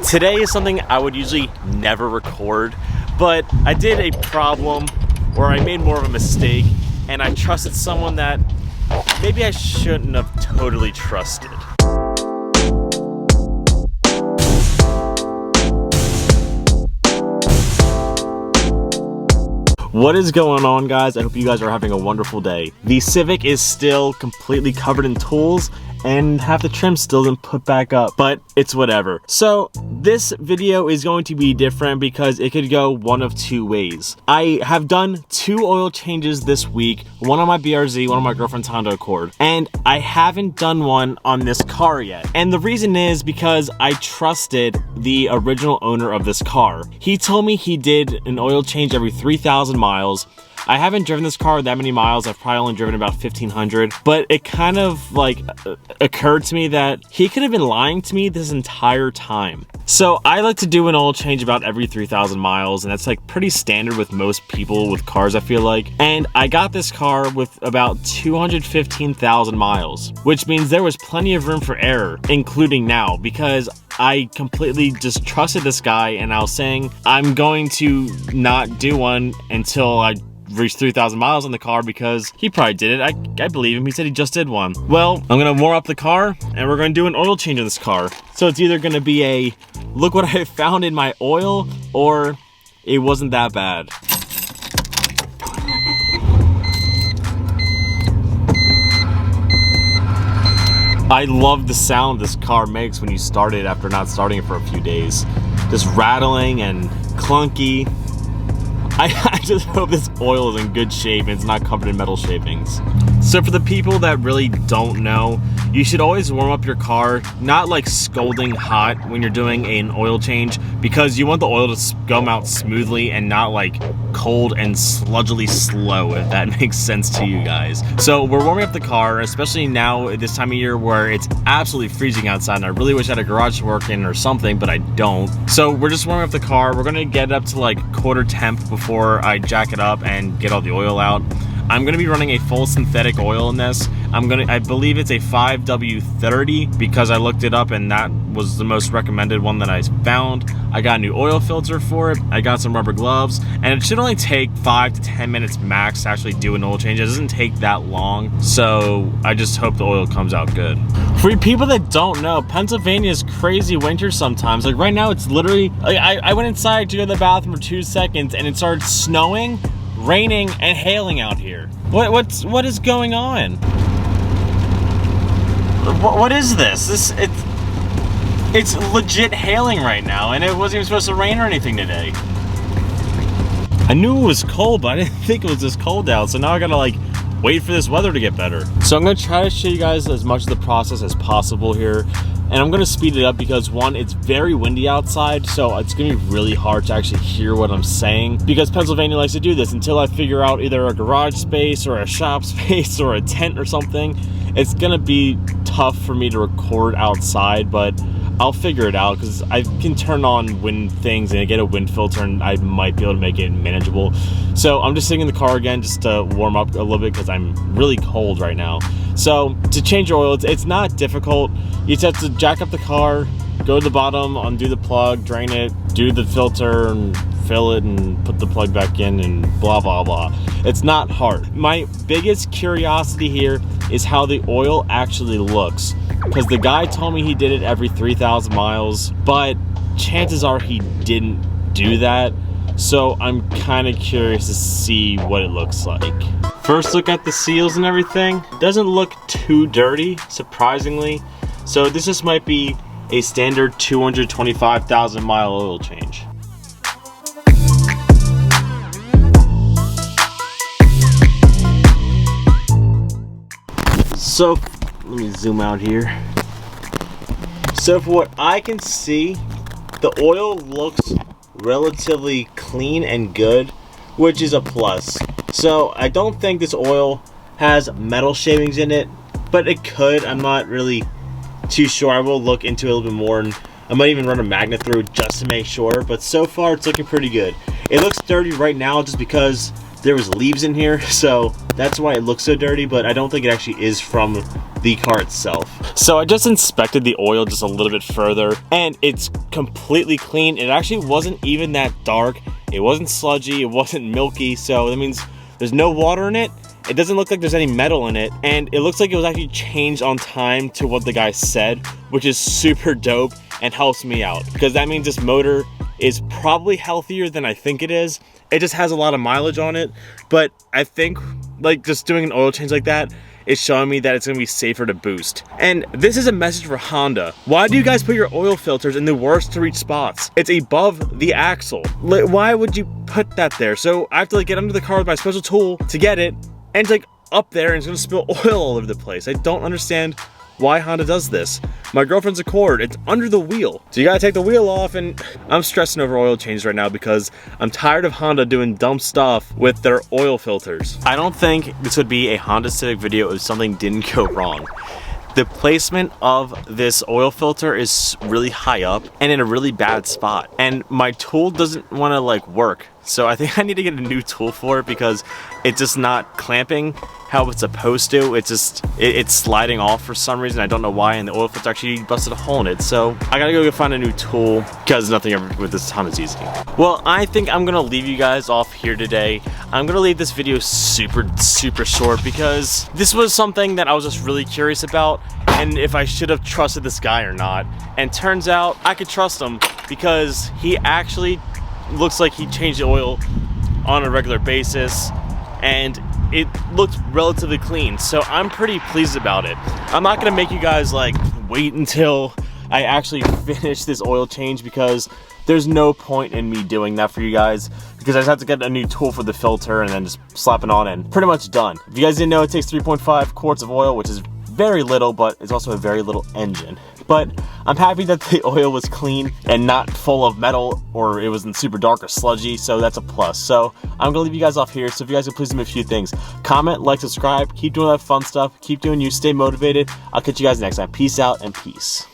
Today is something I would usually never record, but I did a problem where I made more of a mistake and I trusted someone that maybe I shouldn't have totally trusted. What is going on, guys? I hope you guys are having a wonderful day. The Civic is still completely covered in tools and half the trim still didn't put back up, but it's whatever. So this video is going to be different because it could go one of two ways. I have done 2 oil changes this week, one on my BRZ, one on my girlfriend's Honda Accord, and I haven't done one on this car yet. And the reason is because I trusted the original owner of this car. He told me he did an oil change every 3,000 miles. I haven't driven this car that many miles. I've probably only driven about 1,500, but it kind of like occurred to me that he could have been lying to me this entire time. So I like to do an oil change about every 3,000 miles, and that's like pretty standard with most people with cars, I feel like. And I got this car with about 215,000 miles, which means there was plenty of room for error, including now, because I completely just trusted this guy and I was saying I'm going to not do one until I reach 3,000 miles on the car because he probably did it. I believe him. He said he just did one. Well, I'm gonna warm up the car and we're gonna do an oil change in this car. So it's either gonna be a look what I found in my oil, or it wasn't that bad. I love the sound this car makes when you start it after not starting it for a few days. Just rattling and clunky. I just hope this oil is in good shape and it's not covered in metal shavings. So for the people that really don't know, you should always warm up your car, not like scalding hot when you're doing an oil change, because you want the oil to go out smoothly and not like cold and sludgily slow, if that makes sense to you guys. So we're warming up the car, especially now at this time of year where it's absolutely freezing outside, and I really wish I had a garage to work in or something, but I don't. So we're just warming up the car. We're gonna get it up to like quarter temp before I jack it up and get all the oil out. I'm gonna be running a full synthetic oil in this. I believe it's a 5W30 because I looked it up and that was the most recommended one that I found. I got a new oil filter for it. I got some rubber gloves, and it should only take 5 to 10 minutes max to actually do an oil change. It doesn't take that long, so I just hope the oil comes out good. For you people that don't know, Pennsylvania is crazy winter sometimes. Like right now, it's literally, like I went inside to go to the bathroom for 2 seconds and it started snowing, raining, and hailing out here. What is going on? What is this? It's legit hailing right now, and it wasn't even supposed to rain or anything today. I knew it was cold, but I didn't think it was this cold out, so now I gotta like wait for this weather to get better. So I'm gonna try to show you guys as much of the process as possible here, and I'm gonna speed it up because one, it's very windy outside, so it's gonna be really hard to actually hear what I'm saying, because Pennsylvania likes to do this until I figure out either a garage space or a shop space or a tent or something. It's gonna be tough for me to record outside, but I'll figure it out because I can turn on wind things and get a wind filter and I might be able to make it manageable. So I'm just sitting in the car again just to warm up a little bit because I'm really cold right now. So to change your oil, it's not difficult. You just have to jack up the car, go to the bottom, undo the plug, drain it, do the filter and fill it and put the plug back in and blah blah blah. It's not hard. My biggest curiosity here is how the oil actually looks, because the guy told me he did it every 3,000 miles, but chances are he didn't do that. So I'm kind of curious to see what it looks like. First look at the seals and everything. Doesn't look too dirty, surprisingly. So this just might be a standard 225,000 mile oil change. So let me zoom out here. So for what I can see, the oil looks relatively clean and good, which is a plus. So I don't think this oil has metal shavings in it, but it could. I'm not really too sure. I will look into it a little bit more, and I might even run a magnet through just to make sure, but so far it's looking pretty good. It looks dirty right now just because there was leaves in here, so that's why it looks so dirty, but I don't think it actually is from the car itself. So I just inspected the oil just a little bit further, and it's completely clean. It actually wasn't even that dark. It wasn't sludgy, it wasn't milky, so that means there's no water in it. It doesn't look like there's any metal in it, and it looks like it was actually changed on time to what the guy said, which is super dope and helps me out, because that means this motor is probably healthier than I think it is. It just has a lot of mileage on it, but I think like just doing an oil change like that is showing me that it's gonna be safer to boost. And this is a message for Honda. Why do you guys put your oil filters in the worst to reach spots? It's above the axle. Why would you put that there? So I have to like get under the car with my special tool to get it, and it's like up there and it's gonna spill oil all over the place. I don't understand why Honda does this. My girlfriend's Accord, it's under the wheel. So you gotta take the wheel off, and I'm stressing over oil changes right now because I'm tired of Honda doing dumb stuff with their oil filters. I don't think this would be a Honda Civic video if something didn't go wrong. The placement of this oil filter is really high up and in a really bad spot. And my tool doesn't wanna like work. So I think I need to get a new tool for it because it's just not clamping how it's supposed to. It's just, it's sliding off for some reason. I don't know why, and the oil filter actually busted a hole in it. So I gotta go find a new tool because nothing ever with this Honda is easy. Well, I think I'm gonna leave you guys off here today. I'm gonna leave this video super short because this was something that I was just really curious about, and if I should have trusted this guy or not. And turns out I could trust him because he actually looks like he changed the oil on a regular basis, and it looked relatively clean, so I'm pretty pleased about it. I'm not gonna make you guys like wait until I actually finish this oil change because there's no point in me doing that for you guys, because I just have to get a new tool for the filter and then just slap it on and pretty much done. If you guys didn't know, it takes 3.5 quarts of oil, which is very little, but it's also a very little engine. But I'm happy that the oil was clean and not full of metal, or it wasn't super dark or sludgy, so that's a plus. So I'm gonna leave you guys off here, so if you guys could please do me a few things. Comment, like, subscribe, keep doing that fun stuff, keep doing you, stay motivated. I'll catch you guys next time. Peace out and peace.